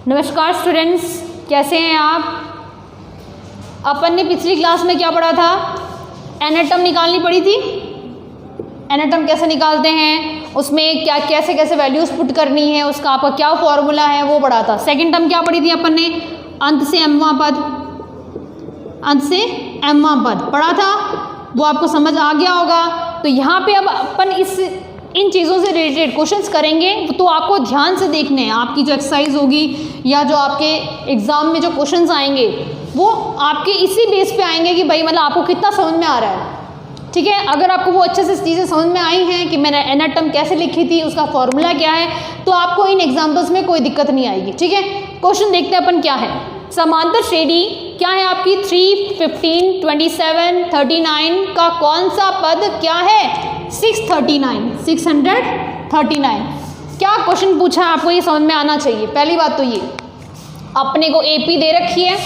नमस्कार स्टूडेंट्स, कैसे हैं आप। अपन ने पिछली क्लास में क्या पढ़ा था, एनाटम निकालनी पड़ी थी। एनाटम कैसे निकालते हैं, उसमें क्या कैसे कैसे वैल्यूज़ पुट करनी है, उसका आपका क्या फॉर्मूला है, वो पढ़ा था। सेकंड टर्म क्या पढ़ी थी अपन ने, अंत से एमवां पद, अंत से एमवां पद पढ़ा था, वो आपको समझ आ गया होगा। तो यहाँ पे अब अपन इन चीज़ों से रिलेटेड क्वेश्चंस करेंगे, तो आपको ध्यान से देखने हैं। आपकी जो एक्सरसाइज होगी या जो आपके एग्ज़ाम में जो क्वेश्चंस आएंगे वो आपके इसी बेस पे आएंगे कि भाई मतलब आपको कितना समझ में आ रहा है। ठीक है, अगर आपको वो अच्छे से चीज़ें समझ में आई हैं कि मैंने एनाटम कैसे लिखी थी, उसका फॉर्मूला क्या है, तो आपको इन एग्जाम्पल्स में कोई दिक्कत नहीं आएगी। ठीक है, क्वेश्चन देखते हैं अपन क्या है। समांतर श्रेणी क्या है आपकी, 3, 15, 27, 39 का कौन सा पद क्या है, 639। क्या क्वेश्चन पूछा है आपको, ये समझ में आना चाहिए। पहली बात तो ये अपने को एपी दे रखी है,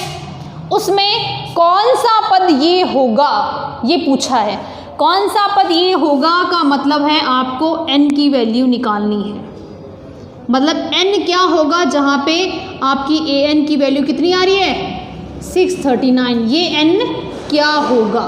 उसमें कौन सा पद ये होगा ये पूछा है। कौन सा पद ये होगा का मतलब है आपको n की वैल्यू निकालनी है। मतलब n क्या होगा जहाँ पे आपकी an की वैल्यू कितनी आ रही है, 639। ये n क्या होगा,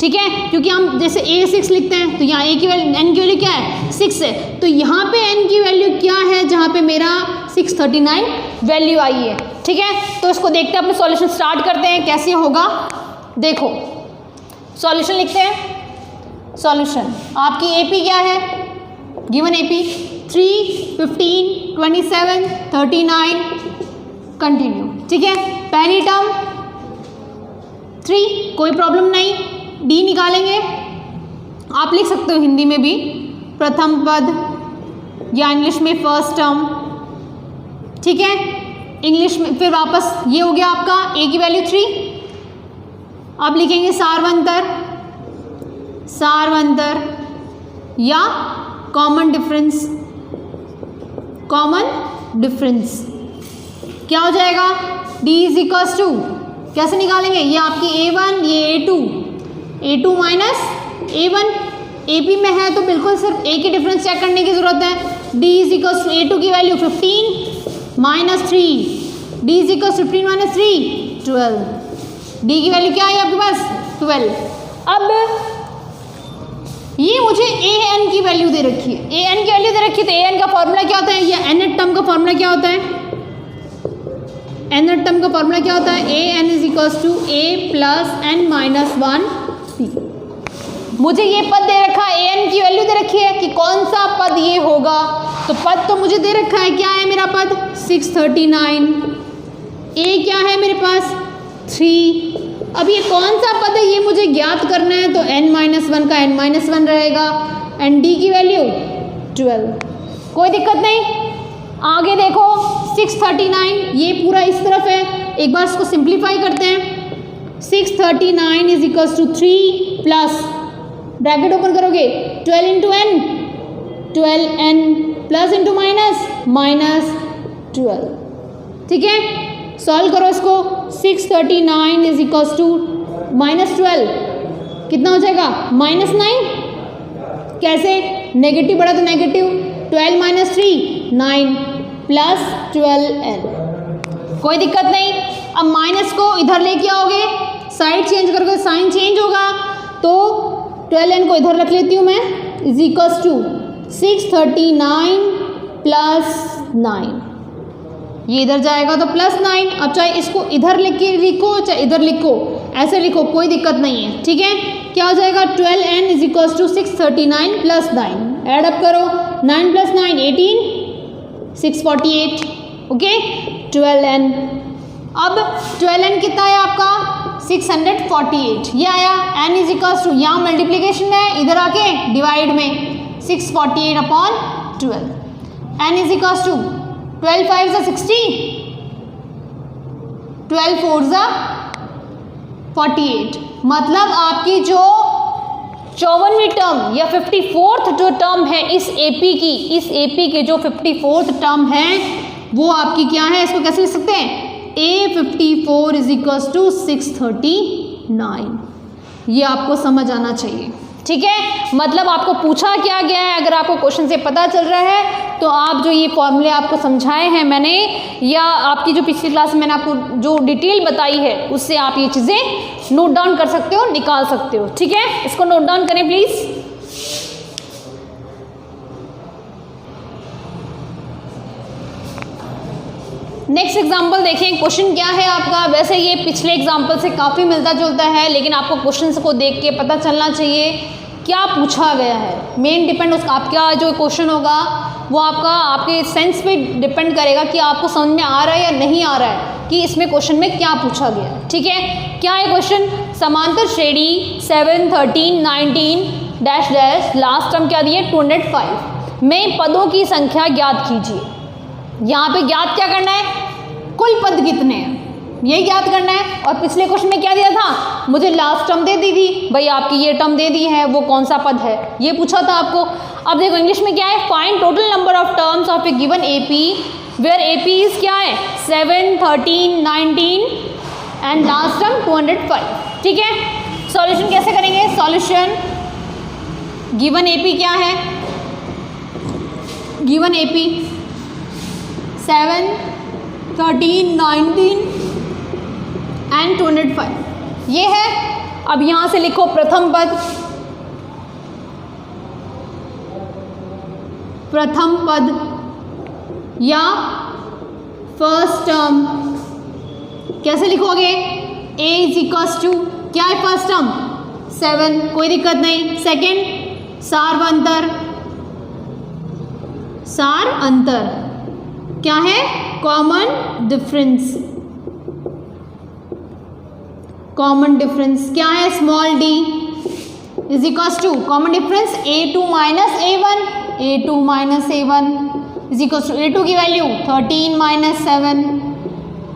ठीक है, क्योंकि हम जैसे a6 लिखते हैं तो यहाँ n की वैल्यू क्या है, 6 है। तो यहाँ पे n की वैल्यू क्या है जहाँ पे मेरा 639 वैल्यू आई है। ठीक है, तो इसको देखते हैं, अपने सॉल्यूशन स्टार्ट करते हैं कैसे होगा। देखो सॉल्यूशन लिखते हैं। सॉल्यूशन आपकी AP क्या है, गिवन AP 3, 15, 27, 39 कंटिन्यू। ठीक है, पहली टर्म 3, कोई प्रॉब्लम नहीं, D निकालेंगे। आप लिख सकते हो हिंदी में भी प्रथम पद या इंग्लिश में फर्स्ट टर्म। ठीक है, इंग्लिश में फिर वापस ये हो गया आपका A की वैल्यू 3। अब लिखेंगे सारवंतर या कॉमन डिफरेंस क्या हो जाएगा, D इज इक्वल्स टू, कैसे निकालेंगे, ये आपकी A1 ये A2 माइनस A1। AP में है तो बिल्कुल सिर्फ A की डिफरेंस चेक करने की जरूरत है। D is equals to A2 की value 15 minus 3, D is equals 15 minus 3 12। D की वैल्यू क्या है आपके पास, 12। अब ये मुझे AN की वैल्यू दे रखी है, AN की वैल्यू दे रखी है, तो AN का फॉर्मूला क्या होता है, या nth टर्म का फॉर्मूला क्या होता है, nth टर्म का फॉर्मूला क्या होता है, AN is equals to A plus n minus 1 P। मुझे ये पद दे रखा है, AN की वैल्यू दे रखी है कि कौन सा पद ये होगा। तो पद तो मुझे दे रखा है, क्या है मेरा पद 639, A क्या है मेरे पास 3। अब ये कौन सा पद है ये मुझे ज्ञात करना है, तो n-1 का n-1 रहेगा, एंड D की वैल्यू 12। कोई दिक्कत नहीं। आगे देखो 639, ये पूरा इस तरफ है, एक बार इसको सिंप्लीफाई करते हैं। 639 is equals to 3 plus bracket open करोगे 12 into n, 12n plus into minus 12। ठीक है, सॉल्व करो इसको। 639 इज इक्वल्स टू -12 कितना हो जाएगा, -9। कैसे, नेगेटिव बढ़ा तो नेगेटिव, 12 माइनस 3 9 प्लस 12n। कोई दिक्कत नहीं। अब माइनस को इधर लेके आओगे, साइड चेंज करके साइन चेंज होगा, तो 12n को इधर रख लेती हूँ मैं, इज इक्वल्स टू 639 प्लस 9। ये इधर जाएगा तो +9। अब चाहे इसको इधर लिखो चाहे इधर लिखो, ऐसे लिखो, कोई दिक्कत नहीं है। ठीक है, क्या हो जाएगा, 12n is equals to 639 plus 9। Add up करो, 9 प्लस 9 18, 648। Okay, 12n। अब 12n कितना है आपका, 648 ये आया। n इज इक्वल्स टू, यहाँ मल्टीप्लीकेशन में है, इधर आके डिवाइड में 648 upon 12। n is equals to 12 5 ज़ा 60, 12 4 ज़ा 48। मतलब आपकी जो 54वीं टर्म या 54th जो टर्म है इस AP के जो 54th टर्म है वो आपकी क्या है, इसको कैसे लिख सकते हैं, A54 इज इक्वल्स टू 639। ये आपको समझ आना चाहिए। ठीक है, मतलब आपको पूछा क्या गया है, अगर आपको क्वेश्चन से पता चल रहा है तो आप जो ये फॉर्मूले आपको समझाए हैं मैंने, या आपकी जो पिछली क्लास में मैंने आपको जो डिटेल बताई है उससे आप ये चीज़ें नोट डाउन कर सकते हो, निकाल सकते हो। ठीक है, इसको नोट डाउन करें प्लीज़। नेक्स्ट एग्जाम्पल देखें, क्वेश्चन क्या है आपका। वैसे ये पिछले एग्जाम्पल से काफ़ी मिलता जुलता है, लेकिन आपको क्वेश्चन को देख के पता चलना चाहिए क्या पूछा गया है। मेन डिपेंड उसका आपका जो क्वेश्चन होगा वो आपके सेंस पे डिपेंड करेगा कि आपको समझ में आ रहा है या नहीं आ रहा है कि इसमें क्वेश्चन में क्या पूछा गया है। ठीक है, क्या है क्वेश्चन, समांतर श्रेणी 7, 13, 19 डैश डैश, लास्ट टर्म क्या दिए 205 में पदों की संख्या ज्ञात कीजिए। यहाँ पे ज्ञात क्या करना है, कुल पद कितने हैं ये ज्ञात करना है। और पिछले क्वेश्चन में क्या दिया था, मुझे लास्ट टर्म दे दी थी, भाई आपकी ये टर्म दे दी है, वो कौन सा पद है ये पूछा था आपको। अब देखो इंग्लिश में क्या है, find total number of terms of a given AP where AP is क्या है 7, 13, 19 एंड लास्ट टर्म 205। ठीक है, सॉल्यूशन कैसे करेंगे, सॉल्यूशन गिवन एपी क्या है, गिवन एपी 7, 13, 19 एंड 205 ये है। अब यहाँ से लिखो प्रथम पद, प्रथम पद या फर्स्ट टर्म कैसे लिखोगे, a इज इक्वल्स टू क्या है फर्स्ट टर्म 7, कोई दिक्कत नहीं। सेकेंड सार्वंतर, सार अंतर क्या है, कॉमन डिफरेंस, कॉमन डिफरेंस क्या है small d is equals to common difference a2 minus a1, a2 minus a1 is equals to a2 की वैल्यू 13 माइनस 7,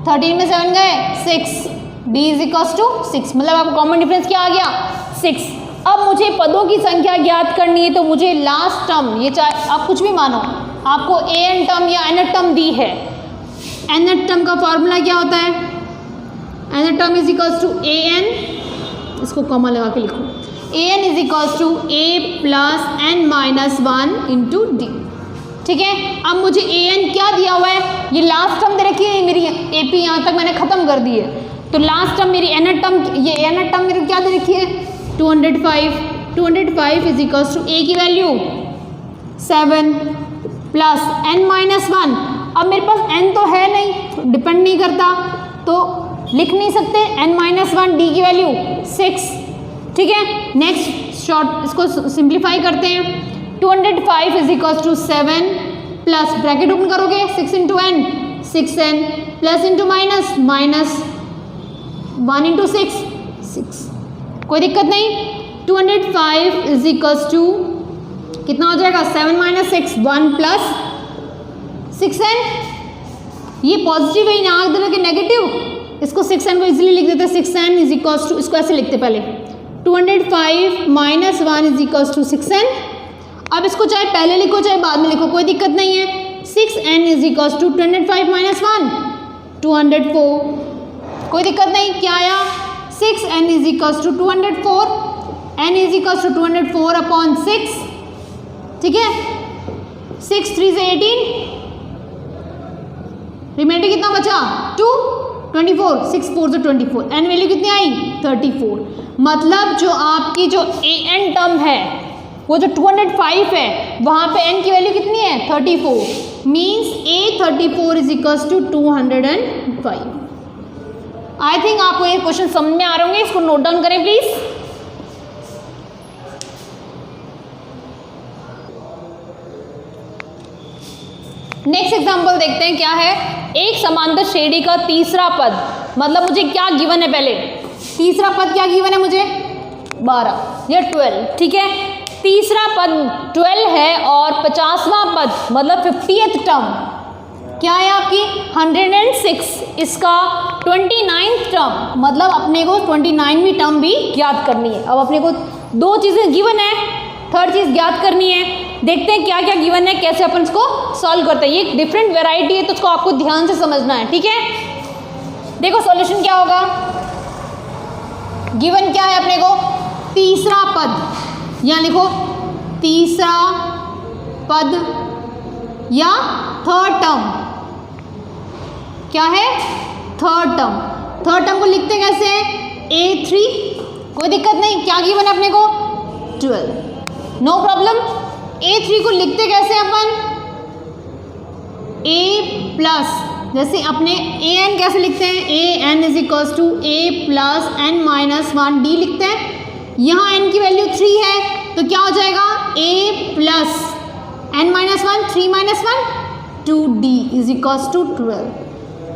13 में 7 गए 6, d इज इक्वल्स टू 6, मतलब आपको कॉमन डिफरेंस क्या आ गया 6। अब मुझे पदों की संख्या ज्ञात करनी है, तो मुझे लास्ट टर्म, ये चाहे आप कुछ भी मानो, आपको an टर्म या nth टर्म दी है, nth टर्म का फॉर्मूला क्या होता है, nth term is equals to an, इसको कॉमा लगा के लिखो, an is equals to a plus n minus 1 into d. ठीक है, अब मुझे an क्या दिया हुआ है, ये लास्ट टर्म दे रखी है, मेरी AP यहाँ तक मैंने खत्म कर दी है, तो लास्ट टर्म मेरी nth टर्म, ये nth टर्म मेरी क्या दे रखी है 205, 205 इज इक्वल्स टू a की वैल्यू 7 प्लस n माइनस 1। अब मेरे पास n तो है नहीं, डिपेंड नहीं करता, तो लिख नहीं सकते, n माइनस 1 d की वैल्यू 6। ठीक है, नेक्स्ट शॉर्ट इसको सिंप्लीफाई करते हैं, 205 is equals to 7 plus bracket open करोगे 6 into n 6n plus into minus minus 1 into 6 6, कोई दिक्कत नहीं। 205 इज इक्वल्स टू कितना हो जाएगा 7 माइनस 6 1 प्लस 6n, ये पॉजिटिव है यहाँ आगे के नेगेटिव, इसको 6n को इजीली लिख देते, 6n इज इक्वल्स टू, इसको ऐसे लिखते पहले 205 minus 1 is equals to 6n। अब इसको चाहे पहले लिखो चाहे बाद में लिखो, कोई दिक्कत नहीं है। 6n is equals to 205 minus 1 204, कोई दिक्कत नहीं, क्या आया 6n is equals to 204, n is equals to 204 upon 6। ठीक है, 6 3 से 18, रिमेंडर कितना बचा 2, 24, 6 4 से 24, n वैल्यू कितनी आई 34। मतलब जो आपकी जो an टर्म है वो जो 205 है वहाँ पे n की वैल्यू कितनी है 34, means a34 is equals to 205। I think आपको ये क्वेश्चन समझ में आ रहे होंगे, इसको नोट डाउन करें प्लीज। नेक्स्ट एग्जांपल देखते हैं क्या है, एक समांतर श्रेणी का तीसरा पद, मतलब मुझे क्या गिवन है, पहले तीसरा पद क्या गिवन है मुझे 12 या 12। ठीक है, तीसरा पद 12 है और 50वां पद मतलब 50th टर्म क्या है आपकी 106, इसका 29th टर्म, मतलब अपने को 29वीं टर्म भी ज्ञात करनी है। अब अपने को दो चीज़ें गिवन है, थर्ड चीज़ ज्ञात करनी है। देखते हैं क्या क्या गिवन है, कैसे अपन इसको सॉल्व करते हैं। ये डिफरेंट वेराइटी है तो उसको आपको ध्यान से समझना है। ठीक है, देखो सॉल्यूशन क्या होगा, गिवन क्या है अपने को तीसरा पद, यहाँ लिखो तीसरा पद या थर्ड टर्म। क्या है? Third term. थर्ड टर्म को लिखते कैसे हैं? A3, कोई दिक्कत नहीं, क्या गिवन है अपने को? 12, नो प्रॉब्लम। A3 को लिखते कैसे अपन? A प्लस, जैसे अपने an कैसे लिखते हैं? an is equals to a plus n minus 1d लिखते हैं। यहाँ n की वैल्यू 3 है तो क्या हो जाएगा? a plus n minus 1, 3 minus 1 2d is equals to 12।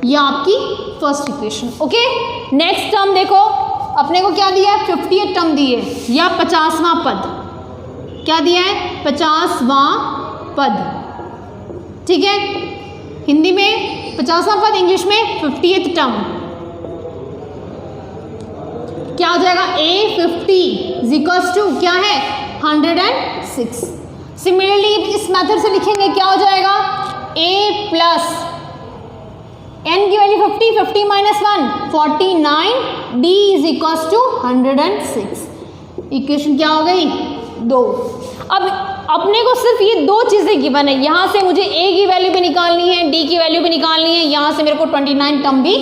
यह आपकी first equation. Okay, next term देखो, अपने को क्या दिया है? 50th टर्म दी है या 50वां पद। क्या दिया है? 50वां पद। ठीक है, हिंदी में 50वां पद, इंग्लिश में 50th टर्म। क्या हो जाएगा? A50 इज इक्वल्स टू क्या है? 106। सिमिलरली इस मेथड से लिखेंगे, क्या हो जाएगा? A प्लस n की value 50, 50 minus 1 49, d is equals to 106। Equation क्या हो गई? 2। अब अपने को सिर्फ ये दो चीज़ें गिवन है, यहाँ से मुझे a की वैल्यू भी निकालनी है, d की वैल्यू भी निकालनी है, यहाँ से मेरे को 29 टर्म भी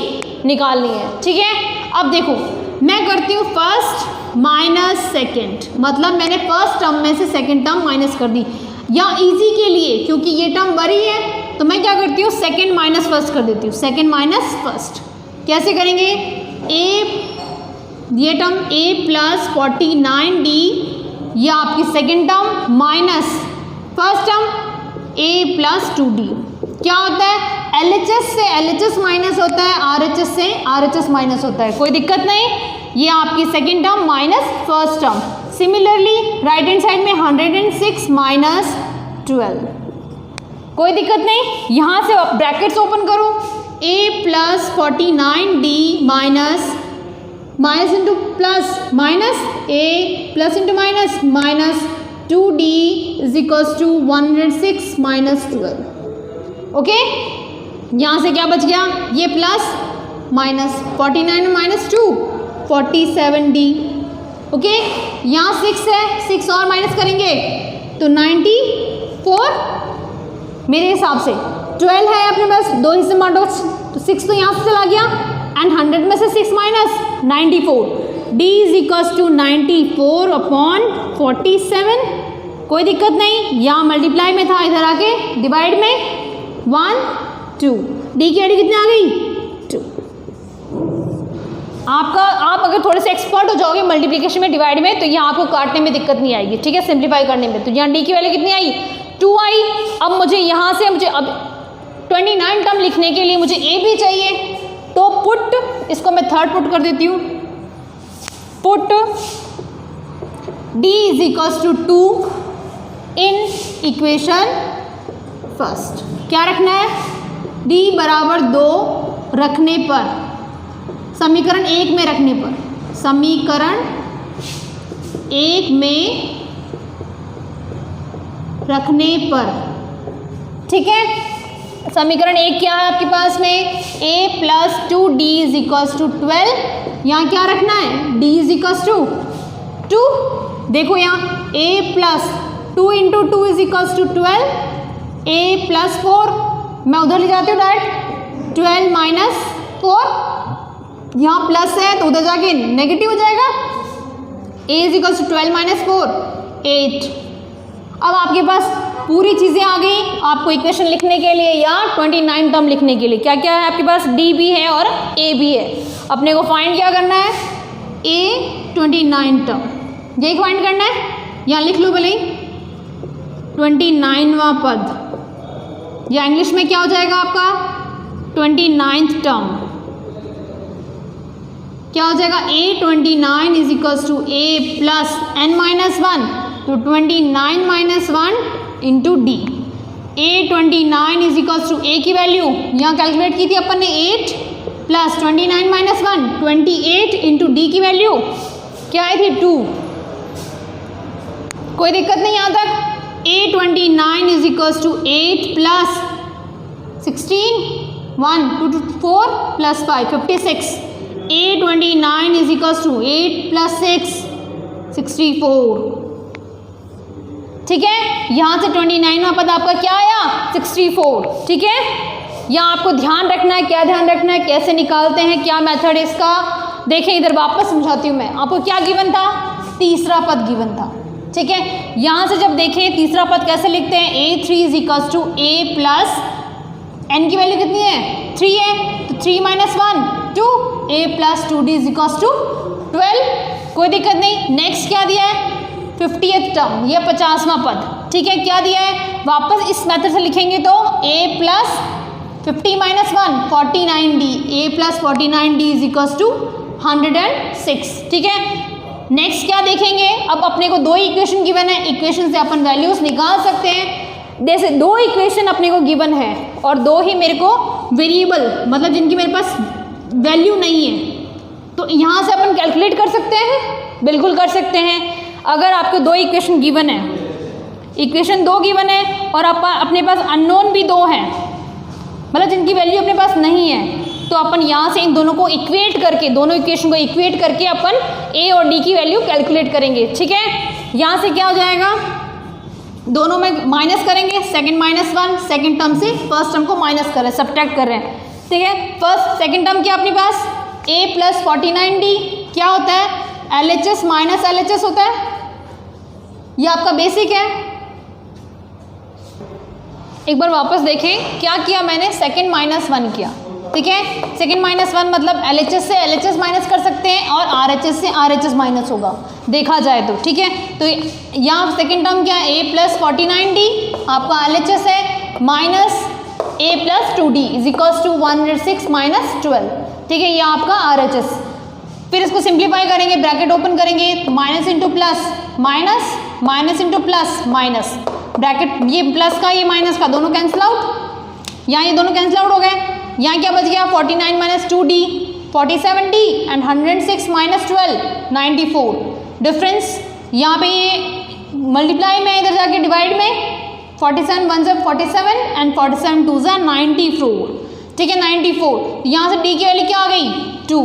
निकालनी है। ठीक है, अब देखो मैं करती हूँ फर्स्ट माइनस सेकेंड, मतलब मैंने फर्स्ट टर्म में से सेकेंड टर्म माइनस कर दी। या इजी के लिए, क्योंकि ये टर्म बड़ी है तो मैं क्या करती हूँ? सेकेंड माइनस फर्स्ट कर देती हूँ। सेकेंड माइनस फर्स्ट कैसे करेंगे? ये टर्म a प्लस 49d, ये आपकी second term minus first term a plus 2d। क्या होता है? LHS से LHS माइनस होता है, RHS से RHS माइनस होता है, कोई दिक्कत नहीं। ये आपकी second term minus first term. Similarly right hand side में 106 माइनस 12, कोई दिक्कत नहीं। यहाँ से ब्रैकेट्स ओपन करो, a plus 49d minus minus into plus minus a plus into minus minus 2d is equals to 106 minus 12। Okay, यहाँ से क्या बच गया? ये plus minus 49 minus 2 47d। Okay, यहाँ 6 है, 6 और माइनस करेंगे तो 94 मेरे हिसाब से। 12 है अपने पास, दो हिस्से में बांटो तो 6 तो यहाँ से चला गया एंड 100 में से 6 minus 94, d is equals to 94 upon 47। कोई दिक्कत नहीं, यहाँ मल्टीप्लाई में था, इधर आके डिवाइड में 1 2, d की वैल्यू कितनी आ गई? 2। आप अगर थोड़े से एक्सपर्ट हो जाओगे मल्टीप्लिकेशन में, डिवाइड में, तो यहाँ आपको काटने में दिक्कत नहीं आएगी। ठीक है, सिंप्लीफाई करने में। तो यहाँ d की वैल्यू कितनी आई? 2 आई। अब मुझे यहाँ से अब 29 टर्म लिखने के लिए मुझे a भी चाहिए, तो पुट, इसको मैं थर्ड पुट कर देती हूँ, put d is equals to 2 in equation first. क्या रखना है? d बराबर 2 रखने पर, समीकरण 1 में रखने पर, समीकरण 1 में रखने पर। ठीक है, समीकरण 1 क्या है आपके पास में? a plus 2d is equals to 12। यहाँ क्या रखना है? d is equals to 2। देखो यहाँ a plus 2 into 2 is equals to 12, a plus 4, मैं उधर ले जाती हूँ डायरेक्ट, 12 माइनस 4, यहाँ प्लस है तो उधर जाके नेगेटिव हो जाएगा। a is equals to 12 minus 4 8। अब आपके पास पूरी चीज़ें आ गई आपको इक्वेशन लिखने के लिए या 29 टर्म लिखने के लिए। क्या क्या है आपके पास? d भी है और a भी है। अपने को फाइंड क्या करना है? a 29 टर्म, यही फाइंड करना है। यहाँ लिख लो भले ही 29वां पद, या इंग्लिश में क्या हो जाएगा आपका? 29th term. क्या हो जाएगा? a29 is equals to a plus n minus 1, तो 29 minus 1 into d. a29 is equals to a की वैल्यू यहाँ कैलकुलेट की थी अपन ने 8 प्लस 29 माइनस 1 28 इंटू डी की वैल्यू क्या आई थी? 2। कोई दिक्कत नहीं यहाँ तक। a29 is equals to 8 plus 16 1 2 4 plus 5 56। a29 is equals to 8 plus 6 64। ठीक है। यहाँ से 29वां पद आपका क्या आया 64, ठीक है। यहाँ आपको ध्यान रखना है, क्या ध्यान रखना है, कैसे निकालते हैं, क्या मेथड है इसका। देखें इधर वापस समझाती हूँ मैं आपको। क्या गिवन था, तीसरा पद गिवन था, ठीक है। यहाँ से जब देखें तीसरा पद कैसे लिखते हैं, A3 is equals to A plus n की वैल्यू कितनी है 3 है, तो 3 minus 1 2, A plus 2D is equals to 12, कोई दिक्कत नहीं। नेक्स्ट क्या दिया है 50th टर्म, ये 50वां पद, ठीक है। क्या दिया है, वापस इस मेथड से लिखेंगे तो A plus 50 minus 1 49D, A plus 49D is equals to 106, ठीक है। नेक्स्ट क्या देखेंगे, अब अपने को दो इक्वेशन गिवन है, इक्वेशन से अपन वैल्यूज निकाल सकते हैं। जैसे दो इक्वेशन अपने को गिवन है और दो ही मेरे को वेरिएबल, मतलब जिनकी मेरे पास वैल्यू नहीं है, तो यहाँ से अपन कैलकुलेट कर सकते हैं, बिल्कुल कर सकते हैं। अगर आपको दो इक्वेशन गिवन है, इक्वेशन दो गिवन है और अपने पास अननोन भी दो हैं, मतलब जिनकी वैल्यू अपने पास नहीं है, तो अपन यहाँ से इन दोनों को इक्वेट करके, दोनों इक्वेशन को इक्वेट करके अपन A और D की वैल्यू कैलकुलेट करेंगे, ठीक है। यहाँ से क्या हो जाएगा, दोनों में माइनस करेंगे, सेकंड माइनस 1, सेकंड टर्म से फर्स्ट टर्म को माइनस कर रहे हैं, सब्ट्रैक्ट कर रहे हैं, ठीक है। फर्स्ट सेकंड टर्म क्या अपने पास A प्लस 49D क्या होता है LHS माइनस LHS होता है, ये आपका बेसिक है। एक बार वापस देखें क्या किया मैंने, सेकंड माइनस 1 किया, ठीक है। सेकंड माइनस 1 मतलब LHS से LHS माइनस कर सकते हैं और RHS से RHS माइनस होगा, देखा जाए तो, ठीक है। तो यहाँ सेकंड टर्म क्या है A प्लस 49D आपका LHS है, minus A plus 2D is equals to 106 minus 12, ठीक है, ये आपका RHS। फिर इसको सिंप्लीफाई करेंगे, ब्रैकेट ओपन करेंगे, minus into plus minus, minus into plus minus, bracket ये प्लस का ये माइनस का दोनों कैंसिल आउट, यहाँ ये दोनों कैंसिल आउट हो गए। यहाँ क्या बच गया 49 minus 2D 47D and 106 minus 12 94, difference यहाँ पे ये मल्टीप्लाई में, इधर जाके डिवाइड में, 47 1 से 47 एंड 47 2 से 94, ठीक है 94। यहाँ से D की वैल्यू क्या आ गई 2।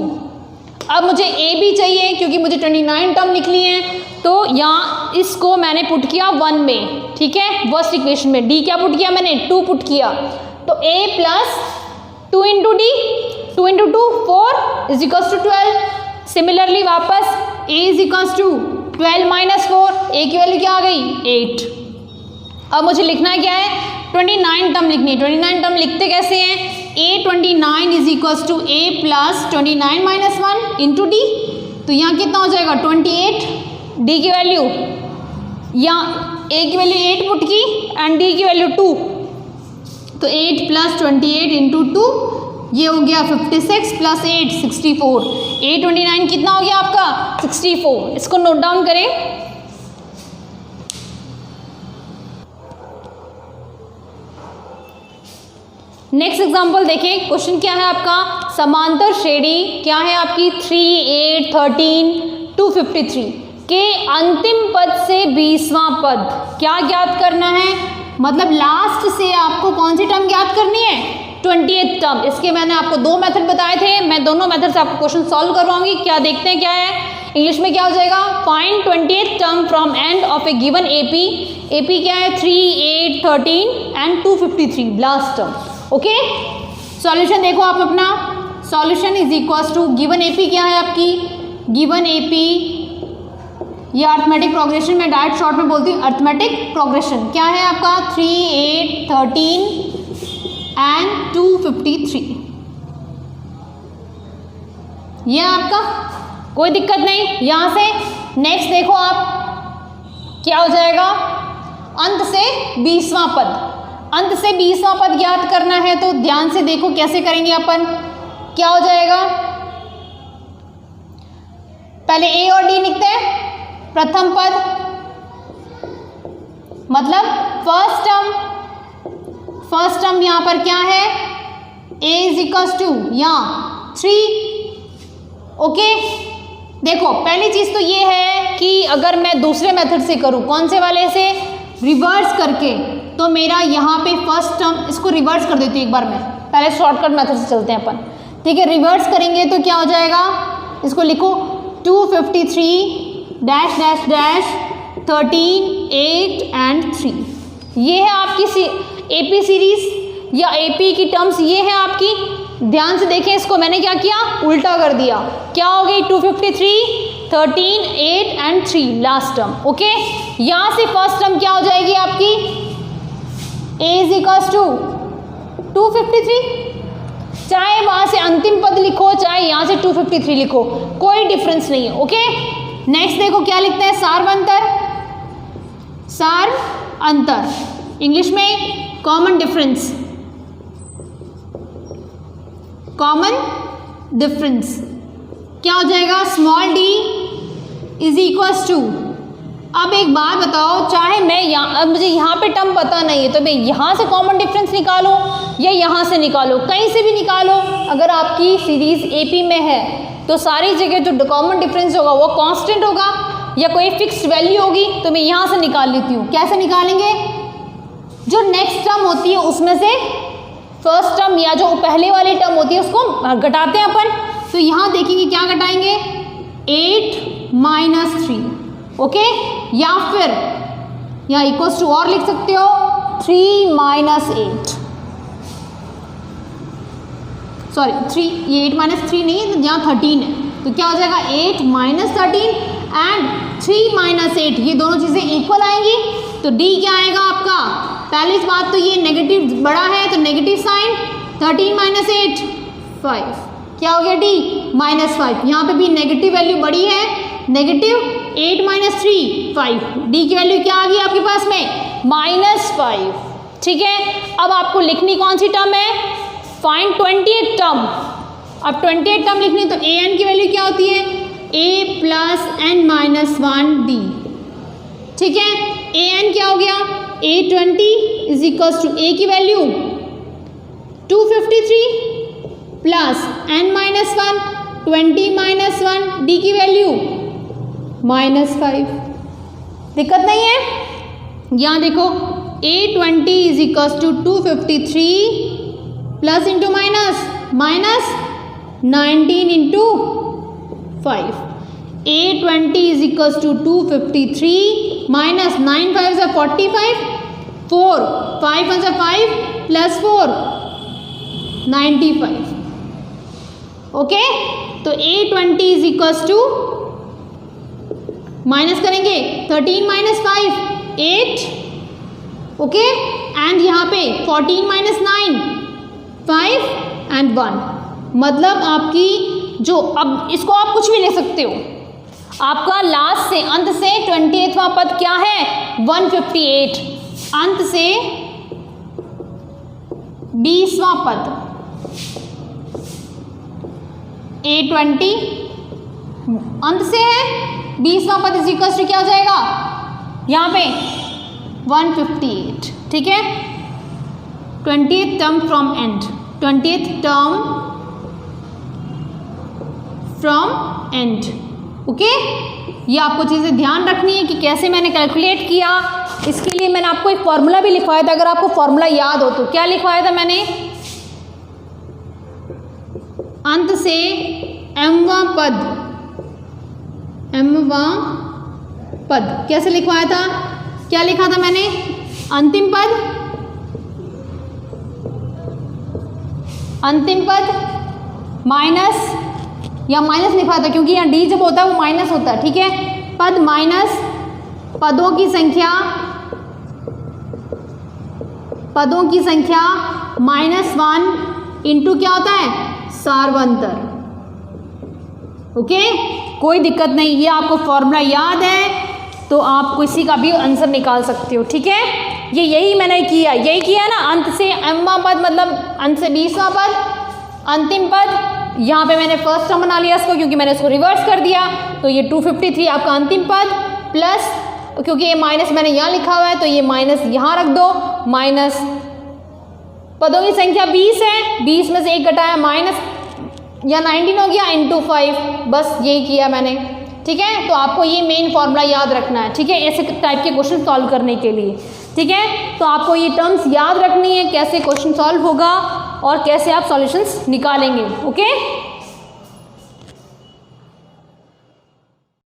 अब मुझे A भी चाहिए क्योंकि मुझे 29 टर्म लिखनी है, तो यहाँ इसको मैंने पुट किया 1 में, ठीक है, फर्स्ट इक्वेशन में। D क्या पुट किया मैंने 2 पुट किया, तो A plus 2 into D, 2 into 2 4 is equals to 12। Similarly वापस A is equals to 12 minus 4, A की वैल्यू क्या आ गई 8। अब मुझे लिखना क्या है 29 टर्म लिखनी है। 29 टर्म लिखते कैसे हैं, A29 is equals to A plus 29 minus 1 into D, तो यहाँ कितना हो जाएगा 28। D की वैल्यू, यहाँ A की वैल्यू 8 पुट की एंड D की वैल्यू 2, तो 8 प्लस 28 इंटू 2 ये हो गया 56 प्लस 8 64। A29 कितना हो गया आपका 64, इसको नोट डाउन करें। नेक्स्ट एग्जांपल देखें, क्वेश्चन क्या है आपका, समांतर श्रेणी क्या है आपकी 3 8 13 253 के अंतिम पद से 20वां पद क्या ज्ञात करना है, मतलब लास्ट से आपको कौन सी टर्म ज्ञात करनी है 20th टर्म। इसके मैंने आपको दो मेथड बताए थे, मैं दोनों मेथड से आपको क्वेश्चन सॉल्व करवाऊंगी। क्या देखते हैं क्या है, इंग्लिश में क्या हो जाएगा, find 20th term from end of a given AP। AP क्या है 3 8 13 and 253 last term, okay. Solution देखो आप अपना, solution is equals to given AP क्या है आपकी, गिवन AP ये अर्थमेटिक प्रोग्रेशन, में डायरेक्ट शॉर्ट में बोलती हूँ अर्थमेटिक प्रोग्रेशन। क्या है आपका 3 8 13 एंड 253, ये आपका कोई दिक्कत नहीं। यहाँ से नेक्स्ट देखो आप क्या हो जाएगा, अंत से 20वां पद, अंत से 20वां पद ज्ञात करना है, तो ध्यान से देखो कैसे करेंगे अपन। क्या हो जाएगा, पहले A और D लिखते हैं, प्रथम पद मतलब फर्स्ट टर्म यहाँ पर क्या है A इज इक्वल्स टू यहाँ 3, ओके। देखो पहली चीज तो ये है कि अगर मैं दूसरे मेथड से करूँ, कौन से वाले से, रिवर्स करके, तो मेरा यहाँ पे फर्स्ट टर्म, इसको रिवर्स कर देती हूँ एक बार मैं, पहले शॉर्टकट मेथड से चलते हैं अपन, ठीक है। रिवर्स करेंगे तो क्या हो जाएगा, इसको लिखो 253 डैश डैश डैश 13 8 एंड 3। ये है आपकी AP सीरीज या AP की टर्म्स, ये है आपकी। ध्यान से देखें इसको, मैंने क्या किया, उल्टा कर दिया। क्या हो गई, 253, 13, 8 एंड 3 लास्ट टर्म। ओके, यहां से फर्स्ट टर्म क्या हो जाएगी आपकी, A इज इक्वल्स टू 253। चाहे वहां से अंतिम पद लिखो, चाहे यहां से 253 लिखो, कोई डिफरेंस नहीं है। ओके, नेक्स्ट देखो क्या लिखते हैं, सार्वंतर। सार अंतर, इंग्लिश में कॉमन डिफरेंस, कॉमन डिफरेंस क्या हो जाएगा, small d is equals to. अब एक बात बताओ, चाहे मैं यहाँ, अब मुझे यहाँ पे टर्म पता नहीं है तो मैं यहाँ से कॉमन डिफरेंस निकालो या यहाँ से निकालो, कहीं से भी निकालो। अगर आपकी सीरीज AP में है तो सारी जगह जो कॉमन डिफरेंस होगा वो कांस्टेंट होगा या कोई फिक्स्ड वैल्यू होगी, तो मैं यहाँ से निकाल लेती हूँ। कैसे निकालेंगे, जो नेक्स्ट टर्म होती है उसमें से फर्स्ट टर्म या जो पहले वाली टर्म होती है उसको घटाते हैं अपन। तो यहाँ देखेंगे क्या घटाएंगे, 8 माइनस 3। ओके, या फिर यहाँ इक्वल्स टू और लिख सकते हो 3 माइनस 8, सॉरी 3, ये 8 माइनस 3 नहीं है तो यहाँ 13 है, तो क्या हो जाएगा 8 माइनस 13 एंड 3 माइनस 8, ये दोनों चीज़ें इक्वल आएंगी। तो D क्या आएगा आपका, पहली बात तो ये नेगेटिव बड़ा है तो नेगेटिव साइन, 13 माइनस 8 5, क्या हो गया D माइनस 5। यहाँ पे भी नेगेटिव वैल्यू बड़ी है, नेगेटिव 8 माइनस 3 5, D की वैल्यू क्या आ गई आपके पास में, माइनस 5। ठीक है, अब आपको लिखनी कौन सी टर्म है, फाइंड 28 टर्म। अब 28 टर्म लिखनी तो an की वैल्यू क्या होती है, a plus n minus 1d। ठीक है, an क्या हो गया, a20 is equals to a की value 253 plus n minus 1 20 minus 1 d की वैल्यू माइनस 5। दिक्कत नहीं है, यहाँ देखो a20 is equals to 253 plus into minus minus 19 into 5, a20 is equals to 253 minus 9 5s are 45, 4 5 1s are 5 plus 4 95। Okay, तो a20 is equals to, minus करेंगे 13 minus 5 8, okay, and यहाँ पे 14 माइनस 9 5 एंड 1। मतलब आपकी जो, अब इसको आप कुछ भी ले सकते हो, आपका लास्ट से अंत से 28वां पद क्या है, 158, अंत से 20वां पद a20 अंत से है, 20वां पद इज इक्वल टू क्या हो जाएगा यहाँ पे 158। ठीक है, 20th term from and, 20th term from and. Okay, ये आपको चीज़ें ध्यान रखनी है कि कैसे मैंने कैलकुलेट किया। इसके लिए मैंने आपको एक फॉर्मूला भी लिखवाया था, अगर आपको फॉर्मूला याद हो तो। क्या लिखवाया था मैंने, अंत से mवां पद कैसे लिखवाया था, क्या लिखा था मैंने, अंतिम पद माइनस, या माइनस लिखा था क्योंकि यहाँ डी जब होता है वो माइनस होता है। ठीक है, पद माइनस पदों की संख्या -1 इंटू क्या होता है, सार्वंतर। ओके, कोई दिक्कत नहीं, ये आपको फॉर्मूला याद है तो आप किसी का भी आंसर निकाल सकते हो। ठीक है, ये यही मैंने किया, यही किया ना, अंत से mवां पद मतलब अंत से 20वां पद, अंतिम पद। यहाँ पे मैंने फर्स्ट टर्म बना लिया इसको क्योंकि मैंने इसको रिवर्स कर दिया, तो ये 253 आपका अंतिम पद प्लस, क्योंकि ये माइनस मैंने यहाँ लिखा हुआ है तो ये माइनस यहाँ रख दो, माइनस पदों की संख्या 20 है, 20 में से 1 घटाया माइनस या 19 हो गया इंटू 5, बस यही किया मैंने। ठीक है, तो आपको ये मेन फॉर्मूला याद रखना है। ठीक है, ऐसे टाइप के क्वेश्चन सॉल्व करने के लिए। ठीक है, तो आपको ये टर्म्स याद रखनी है, कैसे क्वेश्चन सॉल्व होगा और कैसे आप सॉल्यूशंस निकालेंगे। ओके।